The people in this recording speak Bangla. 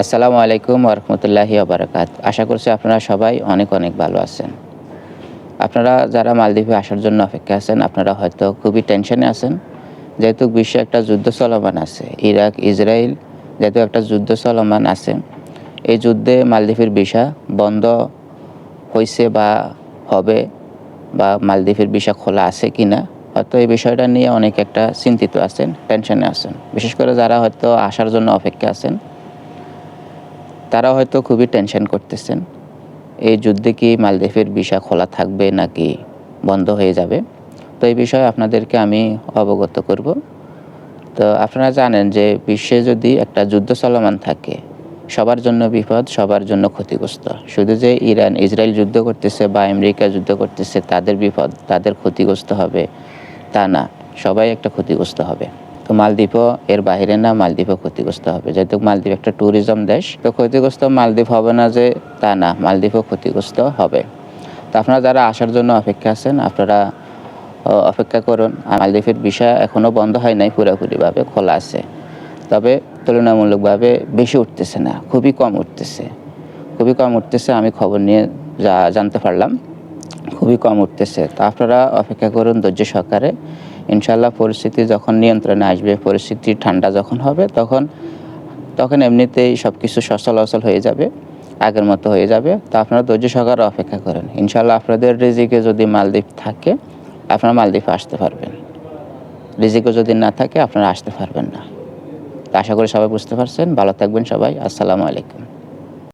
আসসালামু আলাইকুম ওয়া রাহমাতুল্লাহি ওয়া বারাকাতুহু। আশা করছি আপনারা সবাই অনেক, অনেক ভালো আছেন। আপনারা যারা মালদ্বীপে আসার জন্য অপেক্ষায় আছেন, আপনারা হয়তো খুবই টেনশনে আছেন। যেহেতু বিশ্বে একটা যুদ্ধ চলমান আছে। ইরাক, ইসরাইল যেহেতু একটা যুদ্ধ চলমান আছে। এই যুদ্ধে মালদ্বীপের ভিসা বন্ধ হইছে বা হবে বা মালদ্বীপের ভিসা খোলা আছে কিনা? হয়তো এই বিষয়টা নিয়ে অনেক একটা চিন্তিত আছেন, টেনশনে আছেন। বিশেষ করে যারা হয়তো আসার জন্য অপেক্ষায় আছেন, তারা হয়তো খুবই টেনশন করতেছেন। এই যুদ্ধে কি মালদ্বীপের ভিসা খোলা থাকবে নাকি বন্ধ হয়ে যাবে? তো এই বিষয়ে আপনাদেরকে আমি অবগত করব। তো আপনারা জানেন যে বিশ্বে যদি একটা যুদ্ধ চলমান থাকে, সবার জন্য বিপদ, সবার জন্য ক্ষতিগ্রস্ত। শুধু যে ইরান, ইসরায়েল যুদ্ধ করতেছে বা আমেরিকা যুদ্ধ করতেছে তাদের বিপদ, তাদের ক্ষতিগ্রস্ত হবে তা না। সবাই একটা ক্ষতিগ্রস্ত হবে। তো মালদ্বীপও এর বাহিরে না, মালদ্বীপও ক্ষতিগ্রস্ত হবে। যেহেতু মালদ্বীপ একটা ট্যুরিজম দেশ, তো ক্ষতিগ্রস্ত মালদ্বীপ হবে না যে তা না, মালদ্বীপও ক্ষতিগ্রস্ত হবে। তো আপনারা যারা আসার জন্য অপেক্ষা আছেন, আপনারা অপেক্ষা করুন। মালদ্বীপের ভিসা এখনও বন্ধ হয় নাই, পুরোপুরিভাবে খোলা আছে। তবে তুলনামূলকভাবে বেশি উঠতেছে না, খুবই কম উঠতেছে। খুবই কম উঠতেছে, আমি খবর নিয়ে জানতে পারলাম। খুবই কম উঠতেছে। তো আপনারা অপেক্ষা করুন ধৈর্য সহকারে। ইনশাআল্লাহ পরিস্থিতি যখন নিয়ন্ত্রণে আসবে, পরিস্থিতি ঠান্ডা যখন হবে, তখন এমনিতেই সবকিছু সচল-অচল হয়ে যাবে। আগের মতো হয়ে যাবে। তো আপনারা ধৈর্য সহকারে অপেক্ষা করেন। ইনশাআল্লাহ আপনাদের রিজিকে যদি মালদ্বীপ থাকে, আপনারা মালদ্বীপে আসতে পারবেন। রিজিকে যদি না থাকে, আপনারা আসতে পারবেন না। তো আশা করি সবাই বুঝতে পারছেন। ভালো থাকবেন সবাই। আসসালামু আলাইকুম।